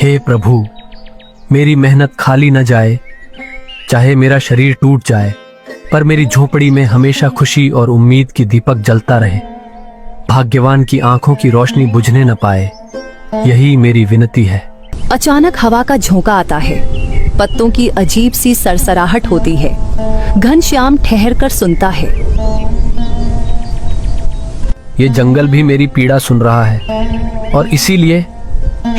हे प्रभु, मेरी मेहनत खाली न जाए, चाहे मेरा शरीर टूट जाए, पर मेरी झोपड़ी में हमेशा खुशी और उम्मीद की दीपक जलता रहे। भाग्यवान की आंखों की रोशनी बुझने न पाए, यही मेरी विनती है। अचानक हवा का झोंका आता है, पत्तों की अजीब सी सरसराहट होती है। घनश्याम ठहर कर सुनता है। ये जंगल भी मेरी पीड़ा सुन रहा है और इसीलिए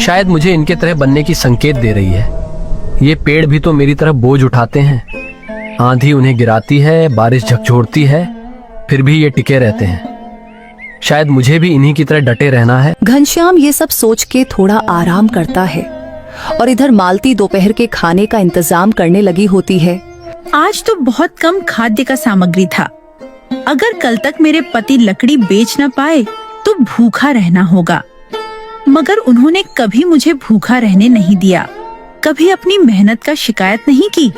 शायद मुझे इनके तरह बनने की संकेत दे रही है। ये पेड़ भी तो मेरी तरह बोझ उठाते हैं। आंधी उन्हें गिराती है, बारिश झकझोरती है, फिर भी ये टिके रहते हैं। शायद मुझे भी इन्हीं की तरह डटे रहना है। घनश्याम ये सब सोच के थोड़ा आराम करता है और इधर मालती दोपहर के खाने का इंतजाम करने लगी होती है। आज तो बहुत कम खाद्य का सामग्री था। अगर कल तक मेरे पति लकड़ी बेच न पाए तो भूखा रहना होगा। मगर उन्होंने कभी मुझे भूखा रहने नहीं दिया, कभी अपनी मेहनत का शिकायत नहीं की।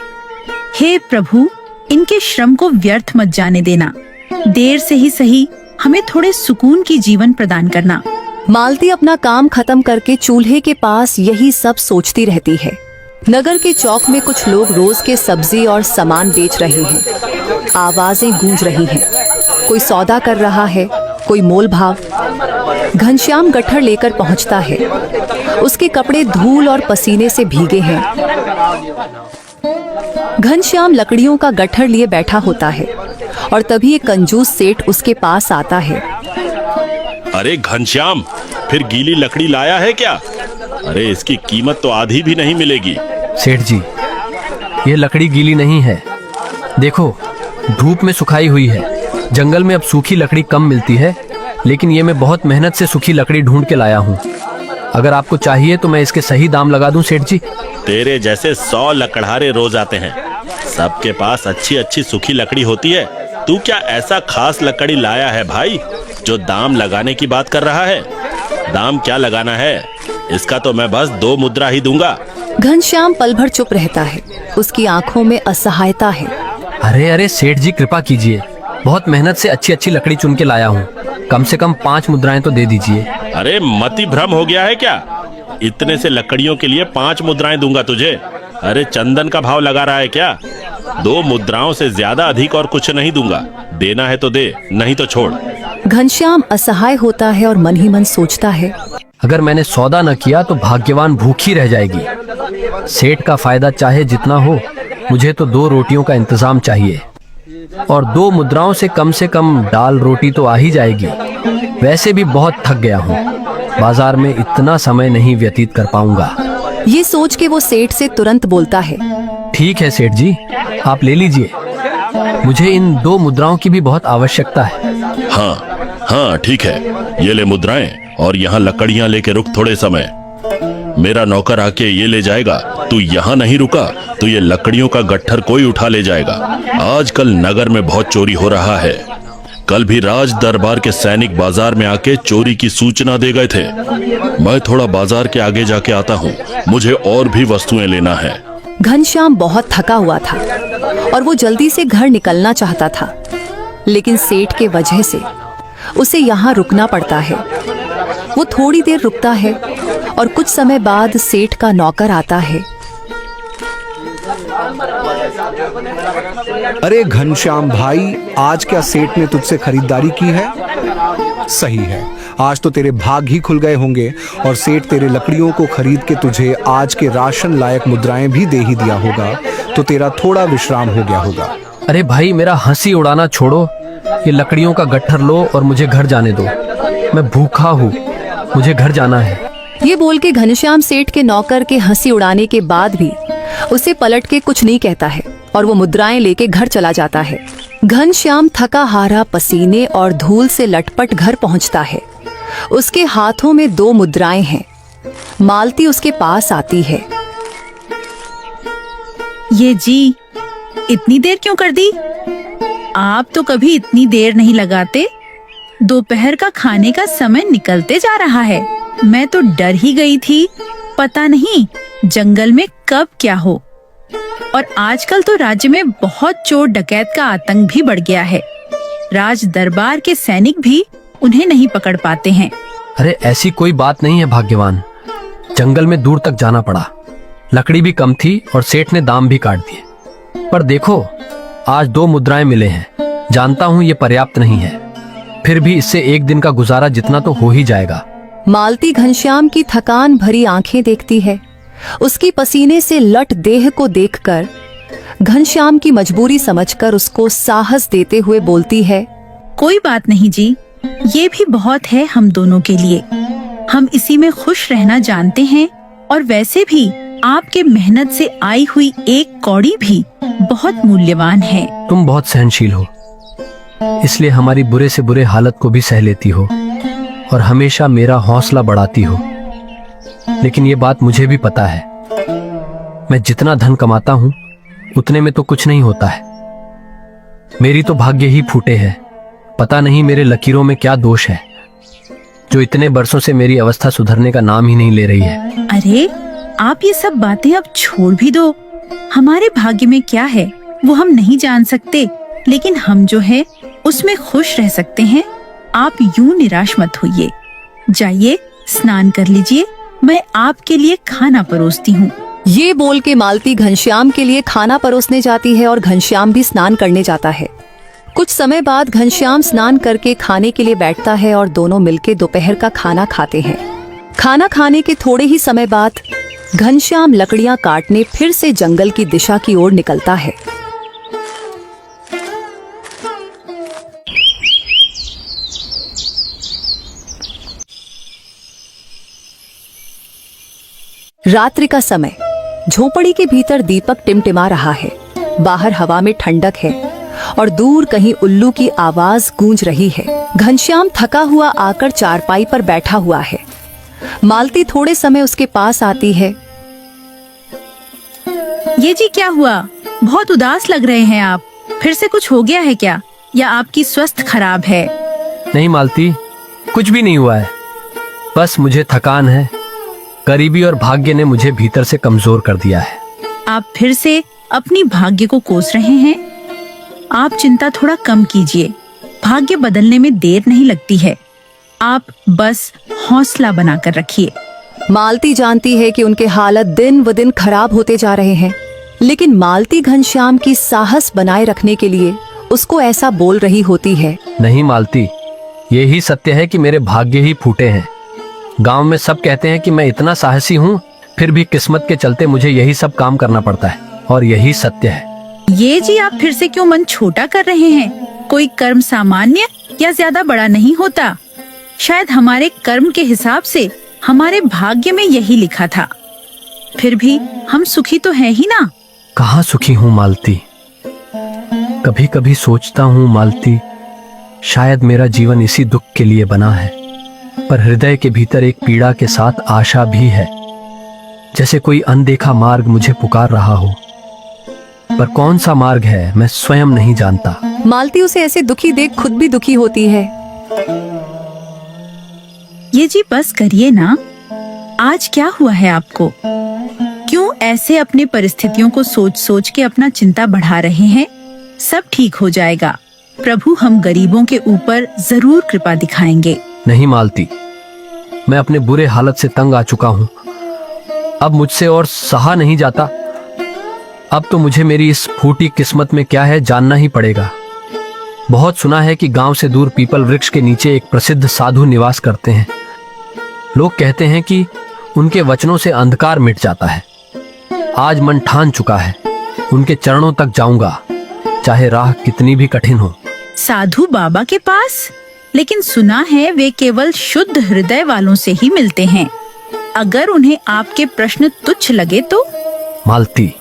हे प्रभु, इनके श्रम को व्यर्थ मत जाने देना। देर से ही सही हमें थोड़े सुकून की जीवन प्रदान करना। मालती अपना काम खत्म करके चूल्हे के पास यही सब सोचती रहती है। नगर के चौक में कुछ लोग रोज के सब्जी और सामान बेच रहे हैं। आवाजें गूंज रही हैं। कोई सौदा कर रहा है, कोई मोल भाव। घनश्याम गट्ठर लेकर पहुंचता है। उसके कपड़े धूल और पसीने से भीगे हैं। घनश्याम लकड़ियों का गट्ठर लिए बैठा होता है और तभी एक कंजूस सेठ उसके पास आता है। अरे घनश्याम, फिर गीली लकड़ी लाया है क्या? अरे इसकी कीमत तो आधी भी नहीं मिलेगी। सेठ जी, ये लकड़ी गीली नहीं है। देखो, धूप में सुखाई हुई है। जंगल में अब सूखी लकड़ी कम मिलती है, लेकिन ये मैं बहुत मेहनत से सूखी लकड़ी ढूंढ के लाया हूँ। अगर आपको चाहिए तो मैं इसके सही दाम लगा दूं सेठ जी। तेरे जैसे 100 लकड़हारे रोज आते हैं, सबके पास अच्छी अच्छी सूखी लकड़ी होती है। तू क्या ऐसा खास लकड़ी लाया है भाई जो दाम लगाने की बात कर रहा है? दाम क्या लगाना है, इसका तो मैं बस 2 मुद्रा ही दूंगा। घनश्याम पल भर चुप रहता है। उसकी आंखों में असहायता है। अरे अरे सेठ जी, कृपा कीजिए। बहुत मेहनत से अच्छी अच्छी लकड़ी चुन के लाया हूँ। कम से कम 5 मुद्राएं तो दे दीजिए। अरे मति भ्रम हो गया है क्या? इतने से लकड़ियों के लिए 5 मुद्राएं दूंगा तुझे? अरे चंदन का भाव लगा रहा है क्या? 2 मुद्राओं से ज्यादा अधिक और कुछ नहीं दूंगा। देना है तो दे, नहीं तो छोड़। घनश्याम असहाय होता है और मन ही मन सोचता है, अगर मैंने सौदा न किया तो भाग्यवान भूखी रह जाएगी। सेठ का फायदा चाहे जितना हो, मुझे तो 2 रोटियों का इंतजाम चाहिए और 2 मुद्राओं से कम दाल रोटी तो आ ही जाएगी। वैसे भी बहुत थक गया हूँ। बाजार में इतना समय नहीं व्यतीत कर पाऊंगा। ये सोच के वो सेठ से तुरंत बोलता है, ठीक है सेठ जी, आप ले लीजिए। मुझे इन 2 मुद्राओं की भी बहुत आवश्यकता है। हाँ ठीक है, ये ले मुद्राएं और यहाँ लकड़ियाँ लेके रुक थोड़े समय। मेरा नौकर आके ये ले जाएगा। तू यहाँ नहीं रुका तो ये लकड़ियों का गट्ठर कोई उठा ले जाएगा। आजकल नगर में बहुत चोरी हो रहा है। कल भी राज दरबार के सैनिक बाजार में आके चोरी की सूचना दे गए थे। मैं थोड़ा बाजार के आगे जाके आता हूँ, मुझे और भी वस्तुएं लेना है। घनश्याम बहुत थका हुआ था और वो जल्दी से घर निकलना चाहता था, लेकिन सेठ के वजह से उसे यहाँ रुकना पड़ता है। वो थोड़ी देर रुकता है और कुछ समय बाद सेठ का नौकर आता है। अरे घनश्याम भाई, आज क्या सेठ ने तुझसे खरीदारी की है? सही है, आज तो तेरे भाग ही खुल गए होंगे और सेठ तेरे लकड़ियों को खरीद के तुझे आज के राशन लायक मुद्राएं भी दे ही दिया होगा, तो तेरा थोड़ा विश्राम हो गया होगा। अरे भाई, मेरा हंसी उड़ाना छोड़ो। ये लकड़ियों का गट्ठर लो और मुझे घर जाने दो। मैं भूखा हूँ, मुझे घर जाना है। ये बोल के घनश्याम सेठ के नौकर के हंसी उड़ाने के बाद भी उसे पलट के कुछ नहीं कहता है और वो मुद्राएं लेके घर चला जाता है। घनश्याम थका हारा, पसीने और धूल से लटपट घर पहुंचता है। उसके हाथों में 2 मुद्राएं हैं। मालती उसके पास आती है। ये जी, इतनी देर क्यों कर दी? आप तो कभी इतनी देर नहीं लगाते। दोपहर का खाने का समय निकलते जा रहा है। मैं तो डर ही गई थी, पता नहीं जंगल में कब क्या हो। और आजकल तो राज्य में बहुत चोर डकैत का आतंक भी बढ़ गया है। राज दरबार के सैनिक भी उन्हें नहीं पकड़ पाते हैं। अरे ऐसी कोई बात नहीं है भाग्यवान। जंगल में दूर तक जाना पड़ा। लकड़ी भी कम थी और सेठ ने दाम भी काट दिए। पर देखो, आज 2 मुद्राएं मिले हैं। जानता हूं ये पर्याप्त नहीं है, फिर भी इससे एक दिन का गुजारा जितना तो हो ही जाएगा। मालती घनश्याम की थकान भरी आंखें देखती है। उसकी पसीने से लट देह को देखकर घनश्याम की मजबूरी समझकर उसको साहस देते हुए बोलती है, कोई बात नहीं जी, ये भी बहुत है हम दोनों के लिए। हम इसी में खुश रहना जानते हैं और वैसे भी आपके मेहनत से आई हुई एक कौड़ी भी बहुत मूल्यवान है। तुम बहुत सहनशील हो, इसलिए हमारी बुरे से बुरे हालत को भी सह लेती हो और हमेशा मेरा हौसला बढ़ाती हो। लेकिन ये बात मुझे भी पता है, मैं जितना धन कमाता हूँ उतने में तो कुछ नहीं होता है। मेरी तो भाग्य ही फूटे है। पता नहीं मेरे लकीरों में क्या दोष है जो इतने बरसों से मेरी अवस्था सुधरने का नाम ही नहीं ले रही है। अरे आप ये सब बातें अब छोड़ भी दो। हमारे भाग्य में क्या है वो हम नहीं जान सकते, लेकिन हम जो है उसमें खुश रह सकते हैं। आप यूं निराश मत होइए। जाइए स्नान कर लीजिए, मैं आपके लिए खाना परोसती हूँ। ये बोल के मालती घनश्याम के लिए खाना परोसने जाती है और घनश्याम भी स्नान करने जाता है। कुछ समय बाद घनश्याम स्नान करके खाने के लिए बैठता है और दोनों मिलके दोपहर का खाना खाते हैं। खाना खाने के थोड़े ही समय बाद घनश्याम लकड़ियां काटने फिर से जंगल की दिशा की ओर निकलता है। रात्रि का समय, झोपड़ी के भीतर दीपक टिमटिमा रहा है। बाहर हवा में ठंडक है और दूर कहीं उल्लू की आवाज गूंज रही है। घनश्याम थका हुआ आकर चारपाई पर बैठा हुआ है। मालती थोड़े समय उसके पास आती है। ये जी क्या हुआ? बहुत उदास लग रहे हैं आप। फिर से कुछ हो गया है क्या, या आपकी स्वास्थ्य खराब है? नहीं मालती, कुछ भी नहीं हुआ है, बस मुझे थकान है। गरीबी और भाग्य ने मुझे भीतर से कमजोर कर दिया है। आप फिर से अपनी भाग्य को कोस रहे हैं। आप चिंता थोड़ा कम कीजिए, भाग्य बदलने में देर नहीं लगती है। आप बस हौसला बनाकर रखिए। मालती जानती है कि उनके हालत दिन व दिन खराब होते जा रहे हैं, लेकिन मालती घनश्याम की साहस बनाए रखने के लिए उसको ऐसा बोल रही होती है। नहीं मालती, यही सत्य है कि मेरे भाग्य ही फूटे हैं। गांव में सब कहते हैं कि मैं इतना साहसी हूँ, फिर भी किस्मत के चलते मुझे यही सब काम करना पड़ता है, और यही सत्य है। ये जी आप फिर से क्यों मन छोटा कर रहे हैं? कोई कर्म सामान्य या ज्यादा बड़ा नहीं होता। शायद हमारे कर्म के हिसाब से हमारे भाग्य में यही लिखा था। फिर भी हम सुखी तो है ही ना। कहाँ सुखी हूँ मालती? कभी कभी सोचता हूँ मालती, शायद मेरा जीवन इसी दुख के लिए बना है। पर हृदय के भीतर एक पीड़ा के साथ आशा भी है, जैसे कोई अनदेखा मार्ग मुझे पुकार रहा हो। पर कौन सा मार्ग है मैं स्वयं नहीं जानता। मालती उसे ऐसे दुखी देख खुद भी दुखी होती है। ये जी बस करिए ना। आज क्या हुआ है आपको? क्यों ऐसे अपने परिस्थितियों को सोच सोच के अपना चिंता बढ़ा रहे हैं? सब ठीक हो जाएगा। प्रभु हम गरीबों के ऊपर जरूर कृपा दिखाएंगे। नहीं मालती, मैं अपने बुरे हालत से तंग आ चुका हूँ। अब मुझसे और सहा नहीं जाता। अब तो मुझे मेरी इस फूटी किस्मत में क्या है जानना ही पड़ेगा। बहुत सुना है कि गांव से दूर पीपल वृक्ष के नीचे एक प्रसिद्ध साधु निवास करते हैं। लोग कहते हैं कि उनके वचनों से अंधकार मिट जाता है। आज मन ठान चुका है, उनके चरणों तक जाऊंगा, चाहे राह कितनी भी कठिन हो। साधु बाबा के पास? लेकिन सुना है वे केवल शुद्ध हृदय वालों से ही मिलते हैं। अगर उन्हें आपके प्रश्न तुच्छ लगे तो? मालती,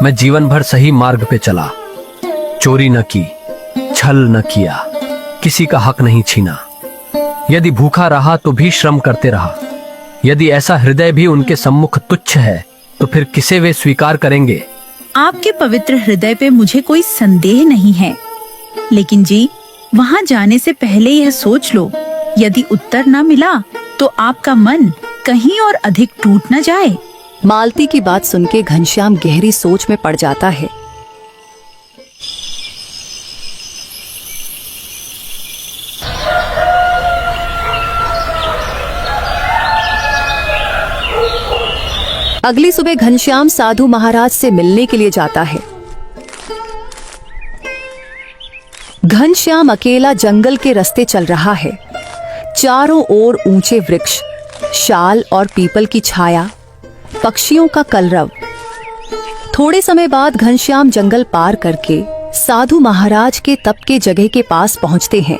मैं जीवन भर सही मार्ग पे चला, चोरी न की, छल न किया, किसी का हक नहीं छीना। यदि भूखा रहा तो भी श्रम करते रहा। यदि ऐसा हृदय भी उनके सम्मुख तुच्छ है तो फिर किसे वे स्वीकार करेंगे? आपके पवित्र हृदय पे मुझे कोई संदेह नहीं है, लेकिन जी वहाँ जाने से पहले यह सोच लो, यदि उत्तर न मिला तो आपका मन कहीं और अधिक टूट न जाए। मालती की बात सुनके घनश्याम गहरी सोच में पड़ जाता है। अगली सुबह घनश्याम साधु महाराज से मिलने के लिए जाता है। घनश्याम अकेला जंगल के रास्ते चल रहा है। चारों ओर ऊंचे वृक्ष, शाल और पीपल की छाया, पक्षियों का कलरव। थोड़े समय बाद घनश्याम जंगल पार करके साधु महाराज के तप के जगह के पास पहुंचते हैं।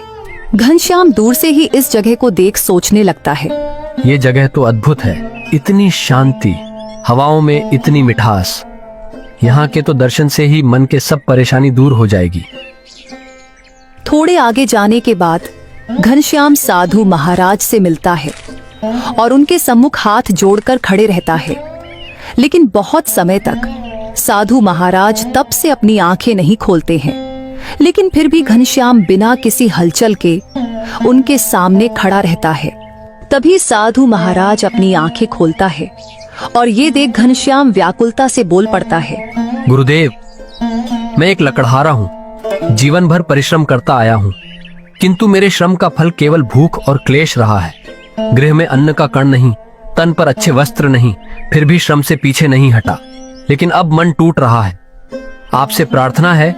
घनश्याम दूर से ही इस जगह को देख सोचने लगता है। ये जगह तो अद्भुत है, इतनी शांति, हवाओं में इतनी मिठास। यहाँ के तो दर्शन से ही मन के सब परेशानी दूर हो जाएगी। थोड़े आगे जाने के बाद घनश्याम साधु महाराज से मिलता है और उनके सम्मुख हाथ जोड़कर खड़े रहता है। लेकिन बहुत समय तक साधु महाराज तब से अपनी आंखें नहीं खोलते हैं। लेकिन फिर भी घनश्याम बिना किसी हलचल के उनके सामने खड़ा रहता है। तभी साधु महाराज अपनी आंखें खोलता है और ये देख घनश्याम व्याकुलता से बोल पड़ता है। गुरुदेव, मैं एक लकड़हारा हूँ, जीवन भर परिश्रम करता आया हूँ, किंतु मेरे श्रम का फल केवल भूख और क्लेश रहा है। गृह में अन्न का कण नहीं, तन पर अच्छे वस्त्र नहीं, फिर भी श्रम से पीछे नहीं हटा। लेकिन अब मन टूट रहा है। आपसे प्रार्थना है